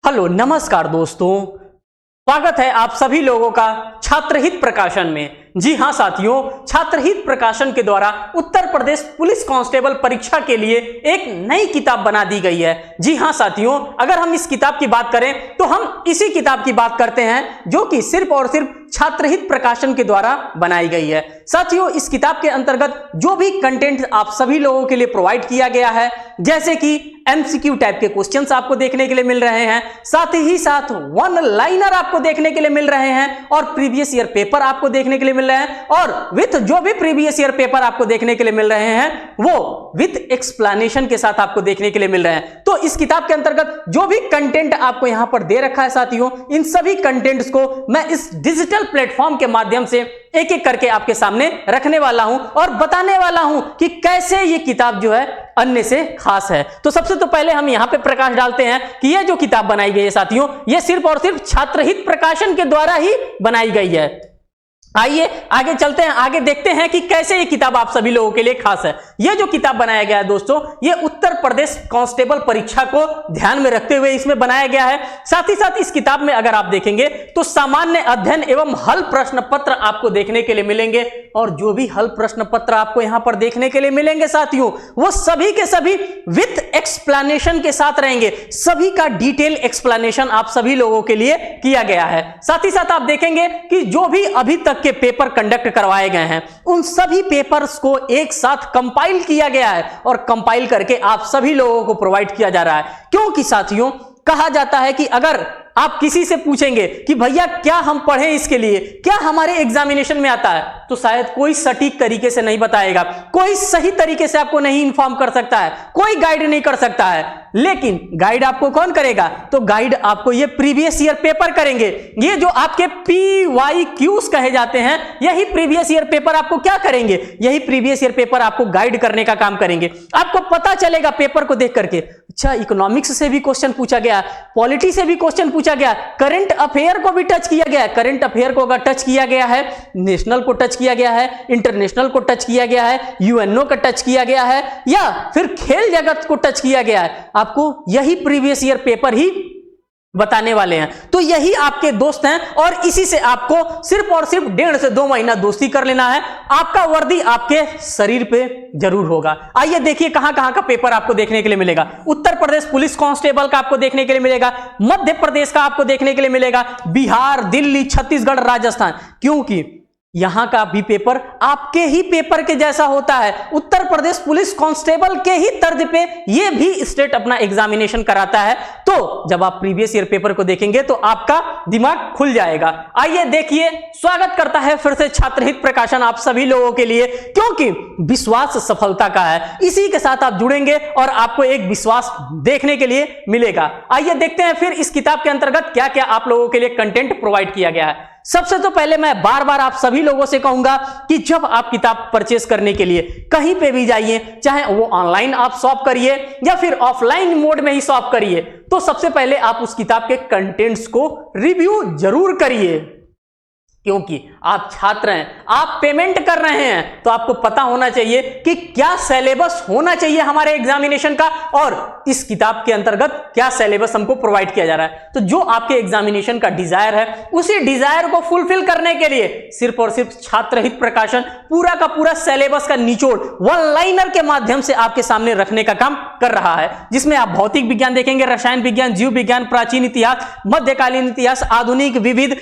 Hello नमस्कार दोस्तों, स्वागत है आप सभी लोगों का छात्रहित प्रकाशन में। जी हां साथियों, छात्रहित प्रकाशन के द्वारा उत्तर प्रदेश पुलिस कांस्टेबल परीक्षा के लिए एक नई किताब बना दी गई है। जी हां साथियों, अगर हम इस किताब की बात करें तो हम इसी किताब की बात करते हैं जो कि सिर्फ और सिर्फ छात्रहित प्रकाशन के द्वारा बनाई गई है। साथियों, इस किताब के अंतर्गत जो भी कंटेंट आप सभी लोगों के लिए प्रोवाइड किया गया है, जैसे कि एमसीक्यू टाइप के क्वेश्चंस आपको देखने के लिए मिल रहे हैं, साथ ही साथ वन लाइनर आपको देखने के लिए मिल रहे हैं और प्रीवियस ईयर पेपर आपको देखने के लिए मिल रहे हैं, और विथ जो भी प्रीवियस ईयर पेपर आपको देखने के लिए मिल रहे हैं वो विथ एक्सप्लेनेशन के साथ आपको देखने के लिए मिल रहे हैं। तो इस किताब के अंतर्गत जो भी कंटेंट आपको यहां पर दे रखा है साथियों, इन सभी कंटेंट्स को मैं इस डिजिटल प्लेटफॉर्म के माध्यम से एक एक करके आपके सामने रखने वाला हूं और बताने वाला हूं कि कैसे ये किताब जो है अन्य से खास है। तो सबसे तो पहले हम यहां पे प्रकाश डालते हैं कि ये जो किताब बनाई गई है साथियों, ये सिर्फ और सिर्फ छात्रहित प्रकाशन के द्वारा ही बनाई गई है। आइए आगे चलते हैं, आगे देखते हैं कि कैसे ये किताब आप सभी लोगों के लिए खास है। ये जो किताब बनाया गया है दोस्तों, ये उत्तर प्रदेश कांस्टेबल परीक्षा को ध्यान में रखते हुए इसमें बनाया गया है। साथ ही साथ इस किताब में अगर आप देखेंगे तो सामान्य अध्ययन एवं हल प्रश्न पत्र आपको देखने के लिए मिलेंगे, और जो भी हल प्रश्न पत्र आपको यहां पर देखने के लिए मिलेंगे साथियों, वो सभी के सभी विथ एक्सप्लेनेशन के साथ रहेंगे। सभी का डिटेल एक्सप्लेनेशन आप सभी लोगों के लिए किया गया है। साथ ही साथ आप देखेंगे कि जो भी अभी तक के पेपर कंडक्ट करवाए गए हैं, उन सभी पेपर्स को एक साथ कंपाइल किया गया है और कंपाइल करके आप सभी लोगों को प्रोवाइड किया जा रहा है। क्योंकि साथियों, कहा जाता है कि अगर आप किसी से पूछेंगे कि भैया क्या हम पढ़ें इसके लिए, क्या हमारे एग्जामिनेशन में आता है, तो शायद कोई सटीक तरीके से नहीं बताएगा, कोई सही तरीके से आपको नहीं इन्फॉर्म कर सकता है, कोई गाइड नहीं कर सकता है। लेकिन गाइड आपको कौन करेगा? तो गाइड आपको ये प्रीवियस ईयर पेपर करेंगे। ये जो आपके PYQs कहे जाते हैं, यही प्रीवियस ईयर पेपर आपको क्या करेंगे? यही प्रीवियस ईयर पेपर आपको गाइड करने का काम करेंगे। आपको पता चलेगा पेपर को देख करके, अच्छा इकोनॉमिक्स से भी क्वेश्चन पूछा गया, पॉलिटी से भी क्वेश्चन पूछा गया, करंट अफेयर को भी टच किया गया है। करंट अफेयर को अगर टच किया गया है, नेशनल को टच किया गया है, इंटरनेशनल को टच किया गया है, UNO का टच किया गया है, या फिर खेल जगत को टच किया गया है, आपको यही प्रीवियस ईयर पेपर ही बताने वाले हैं। तो यही आपके दोस्त हैं और इसी से आपको सिर्फ और सिर्फ 1.5 से 2 महीना दोस्ती कर लेना है। आपका वर्दी आपके शरीर पे जरूर होगा। आइए देखिए कहां कहां का पेपर आपको देखने के लिए मिलेगा। उत्तर प्रदेश पुलिस कांस्टेबल का आपको देखने के लिए मिलेगा, मध्य प्रदेश का आपको देखने के लिए मिलेगा, बिहार, दिल्ली, छत्तीसगढ़, राजस्थान, क्योंकि यहां का भी पेपर आपके ही पेपर के जैसा होता है। उत्तर प्रदेश पुलिस कांस्टेबल के ही तर्ज पे ये भी स्टेट अपना एग्जामिनेशन कराता है। तो जब आप प्रीवियस ईयर पेपर को देखेंगे तो आपका दिमाग खुल जाएगा। आइए देखिए, स्वागत करता है फिर से छात्रहित प्रकाशन आप सभी लोगों के लिए, क्योंकि विश्वास सफलता का है। इसी के साथ आप जुड़ेंगे और आपको एक विश्वास देखने के लिए मिलेगा। आइए देखते हैं फिर इस किताब के अंतर्गत क्या क्या आप लोगों के लिए कंटेंट प्रोवाइड किया गया है। सबसे तो पहले मैं बार बार आप सभी लोगों से कहूंगा कि जब आप किताब परचेस करने के लिए कहीं पे भी जाइए, चाहे वो ऑनलाइन आप शॉप करिए या फिर ऑफलाइन मोड में ही शॉप करिए, तो सबसे पहले आप उस किताब के कंटेंट्स को रिव्यू जरूर करिए। क्योंकि आप छात्र हैं, आप पेमेंट कर रहे हैं, तो आपको पता होना चाहिए कि क्या सिलेबस होना चाहिए हमारे एग्जामिनेशन का और इस किताब के अंतर्गत क्या सिलेबस हमको प्रोवाइड किया जा रहा है। तो जो आपके एग्जामिनेशन का डिजायर है, उसी डिजायर को फुलफिल करने के लिए सिर्फ और सिर्फ छात्रहित प्रकाशन पूरा का पूरा सिलेबस का निचोड़ वन लाइनर के माध्यम से आपके सामने रखने का काम कर रहा है, जिसमें आप भौतिक विज्ञान देखेंगे, रसायन विज्ञान, जीव विज्ञान, प्राचीन इतिहास, मध्यकालीन इतिहास, आधुनिक, विविध,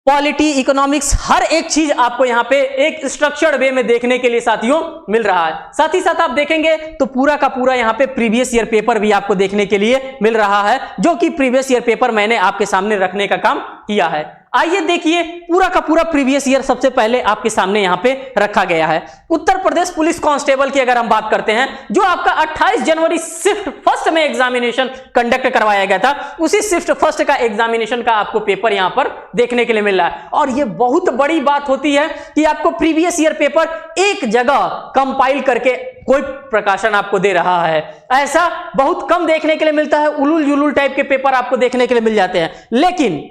पॉलिटी, इकोनॉमिक्स, हर एक चीज आपको यहां पे एक स्ट्रक्चर्ड वे में देखने के लिए साथियों मिल रहा है। साथ ही साथ आप देखेंगे तो पूरा का पूरा यहां पे प्रीवियस ईयर पेपर भी आपको देखने के लिए मिल रहा है, जो कि प्रीवियस ईयर पेपर मैंने आपके सामने रखने का काम किया है। आइए देखिए, पूरा का पूरा प्रीवियस ईयर सबसे पहले आपके सामने यहां पे रखा गया है। उत्तर प्रदेश पुलिस कांस्टेबल की अगर हम बात करते हैं, जो आपका 28 जनवरी शिफ्ट फर्स्ट में एग्जामिनेशन कंडक्ट करवाया गया था, उसी शिफ्ट फर्स्ट का एग्जामिनेशन का आपको पेपर यहां पर देखने के लिए मिल रहा है। और यह बहुत बड़ी बात होती है कि आपको प्रीवियस ईयर पेपर एक जगह कंपाइल करके कोई प्रकाशन आपको दे रहा है। ऐसा बहुत कम देखने के लिए मिलता है, उलूल जुलूल टाइप के पेपर आपको देखने के लिए मिल जाते हैं। लेकिन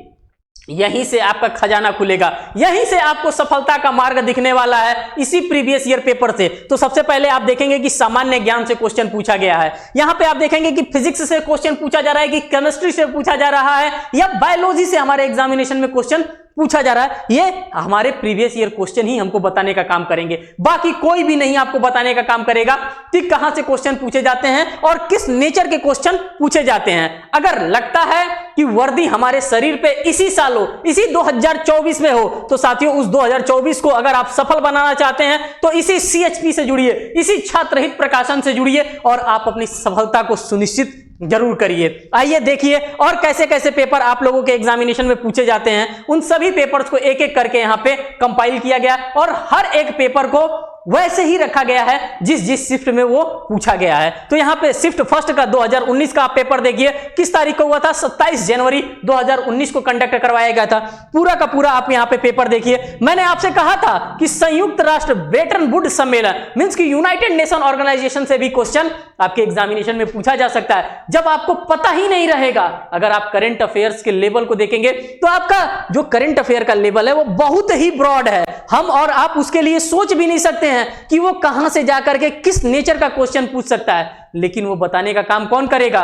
यहीं से आपका खजाना खुलेगा, यहीं से आपको सफलता का मार्ग दिखने वाला है, इसी प्रीवियस ईयर पेपर से। तो सबसे पहले आप देखेंगे कि सामान्य ज्ञान से क्वेश्चन पूछा गया है। यहां पे आप देखेंगे कि फिजिक्स से क्वेश्चन पूछा जा रहा है, कि केमिस्ट्री से पूछा जा रहा है, या बायोलॉजी से हमारे एग्जामिनेशन में क्वेश्चन पूछा जा रहा है। ये हमारे प्रीवियस ईयर क्वेश्चन ही हमको बताने का काम करेंगे, बाकी कोई भी नहीं आपको बताने का काम करेगा कि कहां से क्वेश्चन पूछे जाते हैं और किस नेचर के क्वेश्चन पूछे जाते हैं। अगर लगता है कि वर्दी हमारे शरीर पे इसी साल हो, इसी 2024 में हो, तो साथियों उस 2024 को अगर आप सफल बनाना चाहते हैं तो इसी CHP से जुड़िए, इसी छात्र हित प्रकाशन से जुड़िए और आप अपनी सफलता को सुनिश्चित जरूर करिए। आइए देखिए और कैसे कैसे पेपर आप लोगों के एग्जामिनेशन में पूछे जाते हैं। उन सभी पेपर्स को एक एक करके यहां पे कंपाइल किया गया और हर एक पेपर को वैसे ही रखा गया है जिस जिस शिफ्ट में वो पूछा गया है। तो यहां पे शिफ्ट फर्स्ट का 2019 का आप पेपर देखिए, किस तारीख को हुआ था, 27 जनवरी 2019 को कंडक्ट करवाया गया था। पूरा का पूरा आप यहां पे पेपर देखिए। मैंने आपसे कहा था कि संयुक्त राष्ट्र ब्रेटन वुड सम्मेलन मींस कि यूनाइटेड नेशन ऑर्गेनाइजेशन से भी क्वेश्चन आपके एग्जामिनेशन में पूछा जा सकता है। जब आपको पता ही नहीं रहेगा, अगर आप करंट अफेयर्स के लेवल को देखेंगे तो आपका जो करंट अफेयर का लेवल है वो बहुत ही ब्रॉड है। हम और आप उसके लिए सोच भी नहीं सकते हैं कि वो कहां से जाकर के किस नेचर का क्वेश्चन पूछ सकता है, लेकिन वो बताने का काम कौन करेगा?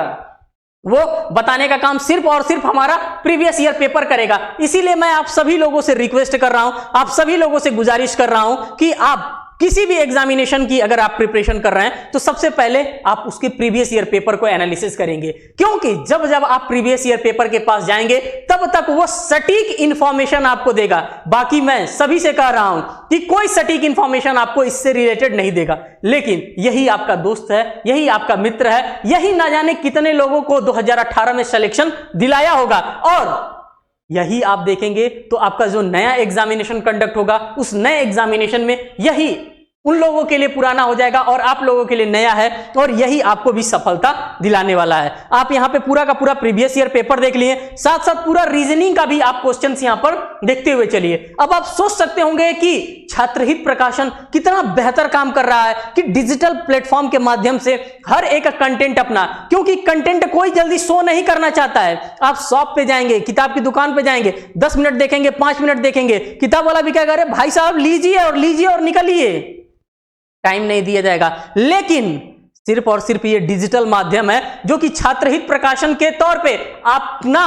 वो बताने का काम सिर्फ और सिर्फ हमारा प्रीवियस ईयर पेपर करेगा। इसीलिए मैं आप सभी लोगों से रिक्वेस्ट कर रहा हूं, आप सभी लोगों से गुजारिश कर रहा हूं कि आप किसी भी एग्जामिनेशन की अगर आप प्रिपरेशन कर रहे हैं तो सबसे पहले आप उसके प्रीवियस ईयर पेपर को एनालिसिस करेंगे, क्योंकि जब जब आप प्रीवियस ईयर पेपर के पास जाएंगे तब तक वो सटीक इंफॉर्मेशन आपको देगा। बाकी मैं सभी से कह रहा हूं कि कोई सटीक इंफॉर्मेशन आपको इससे रिलेटेड नहीं देगा, लेकिन यही आपका दोस्त है, यही आपका मित्र है, यही ना जाने कितने लोगों को 2018 में सिलेक्शन दिलाया होगा। और यही आप देखेंगे तो आपका जो नया एग्जामिनेशन कंडक्ट होगा उस नए एग्जामिनेशन में यही उन लोगों के लिए पुराना हो जाएगा और आप लोगों के लिए नया है, और यही आपको भी सफलता दिलाने वाला है। आप यहां पे पूरा का पूरा प्रीवियस ईयर पेपर देख लिए, साथ साथ पूरा रीजनिंग का भी आप क्वेश्चंस यहां पर देखते हुए चलिए। अब आप सोच सकते होंगे कि छात्रहित प्रकाशन कितना बेहतर काम कर रहा है कि डिजिटल प्लेटफॉर्म के माध्यम से हर एक कंटेंट अपना, क्योंकि कंटेंट कोई जल्दी शो नहीं करना चाहता है। आप शॉप पे जाएंगे, किताब की दुकान पे जाएंगे, 10 मिनट देखेंगे, 5 मिनट देखेंगे, किताब वाला भी क्या करे, भाई साहब लीजिए और निकलिए, टाइम नहीं दिया जाएगा। लेकिन सिर्फ और सिर्फ ये डिजिटल माध्यम है जो कि छात्रहित प्रकाशन के तौर पे अपना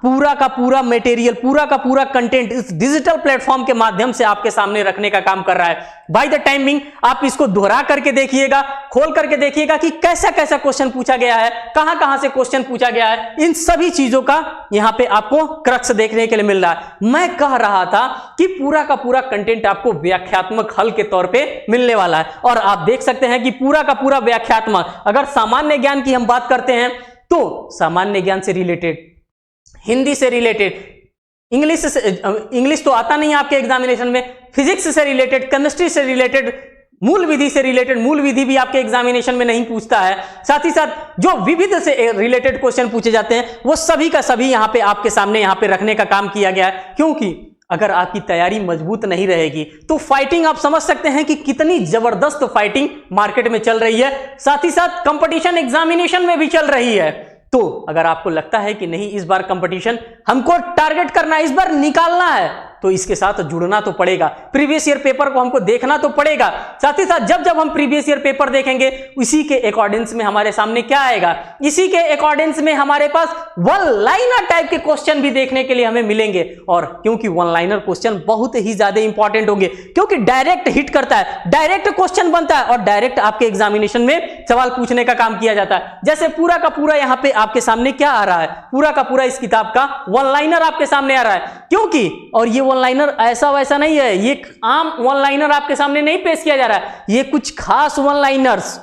पूरा का पूरा मटेरियल, पूरा का पूरा कंटेंट इस डिजिटल प्लेटफॉर्म के माध्यम से आपके सामने रखने का काम कर रहा है। बाय द टाइमिंग आप इसको दोहरा करके देखिएगा, खोल करके देखिएगा कि कैसा कैसा क्वेश्चन पूछा गया है, कहां कहां से क्वेश्चन पूछा गया है। इन सभी चीजों का यहां पे आपको क्रक्स देखने के लिए मिल रहा है। मैं कह रहा था कि पूरा का पूरा कंटेंट आपको व्याख्यात्मक हल के तौर पे मिलने वाला है, और आप देख सकते हैं कि पूरा का पूरा व्याख्यात्मक। अगर सामान्य ज्ञान की हम बात करते हैं तो सामान्य ज्ञान से रिलेटेड, हिंदी से रिलेटेड, इंग्लिश तो आता नहीं है आपके एग्जामिनेशन में, फिजिक्स से रिलेटेड, केमिस्ट्री से रिलेटेड, मूल विधि से रिलेटेड, मूल विधि भी आपके एग्जामिनेशन में नहीं पूछता है। साथ ही साथ जो विविध से रिलेटेड क्वेश्चन पूछे जाते हैं वो सभी का सभी यहां पे आपके सामने यहां पे रखने का काम किया गया है, क्योंकि अगर आपकी तैयारी मजबूत नहीं रहेगी तो फाइटिंग आप समझ सकते हैं कि कितनी जबरदस्त फाइटिंग मार्केट में चल रही है, साथ ही साथ कंपटीशन एग्जामिनेशन में भी चल रही है। तो अगर आपको लगता है कि नहीं इस बार कंपटीशन हमको टारगेट करना है, इस बार निकालना है, तो इसके साथ जुड़ना तो पड़ेगा, प्रीवियस ईयर पेपर को हमको देखना तो पड़ेगा। साथ ही साथ जब जब हम प्रीवियस ईयर पेपर देखेंगे इसी के अकॉर्डिंग्स में हमारे सामने क्या आएगा, इसी के अकॉर्डिंग्स में हमारे पास वन लाइनर टाइप के क्वेश्चन भी देखने के लिए हमें मिलेंगे। और क्योंकि वन लाइनर क्वेश्चन बहुत ही ज्यादा इंपॉर्टेंट होंगे, क्योंकि डायरेक्ट हिट करता है, डायरेक्ट क्वेश्चन बनता है और डायरेक्ट आपके एग्जामिनेशन में सवाल पूछने का काम किया जाता है। जैसे पूरा का पूरा यहां पे आपके सामने क्या आ रहा है, पूरा का पूरा इस किताब का वन लाइनर आपके सामने आ रहा है, क्योंकि और ये वन लाइनर ऐसा वैसा नहीं है, ये आम वन लाइनर आपके सामने नहीं पेश किया जा रहा है, ये कुछ खास वन लाइनर्स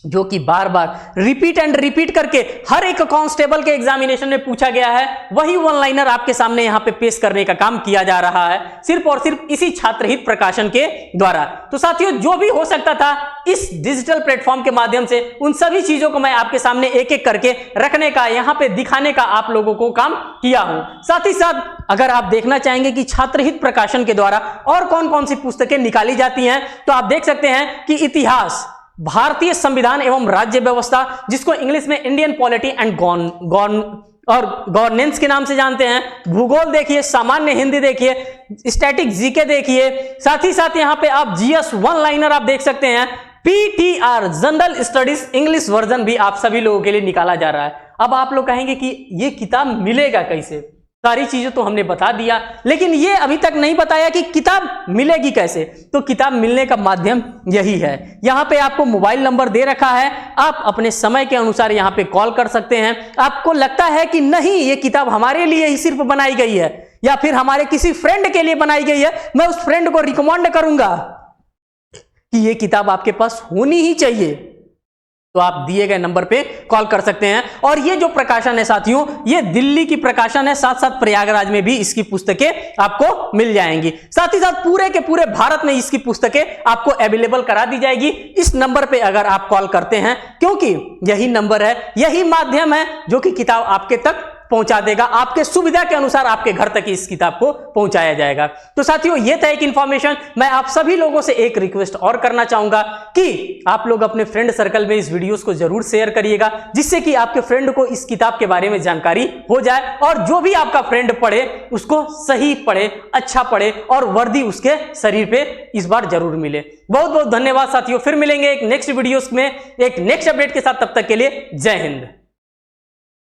जो कि बार बार रिपीट एंड रिपीट करके हर एक कांस्टेबल के एग्जामिनेशन में पूछा गया है, वही वन लाइनर आपके सामने यहां पे पेश करने का काम किया जा रहा है, सिर्फ और सिर्फ इसी छात्रहित प्रकाशन के द्वारा। तो साथियों जो भी हो सकता था इस डिजिटल प्लेटफॉर्म के माध्यम से उन सभी चीजों को मैं आपके सामने एक एक करके रखने का, यहां पे दिखाने का आप लोगों को काम किया हूं। साथ ही साथ अगर आप देखना चाहेंगे कि छात्रहित प्रकाशन के द्वारा और कौन कौन सी पुस्तकें निकाली जाती हैं, तो आप देख सकते हैं कि इतिहास, भारतीय संविधान एवं राज्य व्यवस्था, जिसको इंग्लिश में इंडियन पॉलिटी एंड और गवर्नेंस के नाम से जानते हैं, भूगोल देखिए, सामान्य हिंदी देखिए, स्टैटिक जीके देखिए, साथ ही साथ यहाँ पे आप जीएस वन लाइनर आप देख सकते हैं, PTR general studies English version भी आप सभी लोगों के लिए निकाला जा रहा है। अब आप लोग कहेंगे कि ये किताब मिलेगा कैसे, सारी चीजें तो हमने बता दिया, लेकिन ये अभी तक नहीं बताया कि किताब मिलेगी कैसे। तो किताब मिलने का माध्यम यही है, यहाँ पे आपको मोबाइल नंबर दे रखा है, आप अपने समय के अनुसार यहाँ पे कॉल कर सकते हैं। आपको लगता है कि नहीं ये किताब हमारे लिए ही सिर्फ बनाई गई है या फिर हमारे किसी फ्रेंड के लिए बनाई गई है, मैं उस फ्रेंड को रिकमेंड करूंगा कि ये किताब आपके पास होनी ही चाहिए, तो आप दिए गए नंबर पे कॉल कर सकते हैं। और ये जो प्रकाशन है साथियों, ये दिल्ली की प्रकाशन है, साथ साथ प्रयागराज में भी इसकी पुस्तकें आपको मिल जाएंगी। साथ ही साथ पूरे के पूरे भारत में इसकी पुस्तकें आपको अवेलेबल करा दी जाएगी इस नंबर पे अगर आप कॉल करते हैं, क्योंकि यही नंबर है, यही माध्यम है जो कि किताब आपके तक पहुंचा देगा, आपके सुविधा के अनुसार आपके घर तक इस किताब को पहुंचाया जाएगा। तो साथियों ये था एक इंफॉर्मेशन। मैं आप सभी लोगों से एक रिक्वेस्ट और करना चाहूंगा कि आप लोग अपने फ्रेंड सर्कल में इस वीडियोस को जरूर शेयर करिएगा, जिससे कि आपके फ्रेंड को इस किताब के बारे में जानकारी हो जाए और जो भी आपका फ्रेंड पढ़े उसको सही पढ़े, अच्छा पढ़े और वर्दी उसके शरीर पे इस बार जरूर मिले। बहुत बहुत धन्यवाद साथियों, फिर मिलेंगे एक नेक्स्ट वीडियोस में एक नेक्स्ट अपडेट के साथ, तब तक के लिए जय हिंद।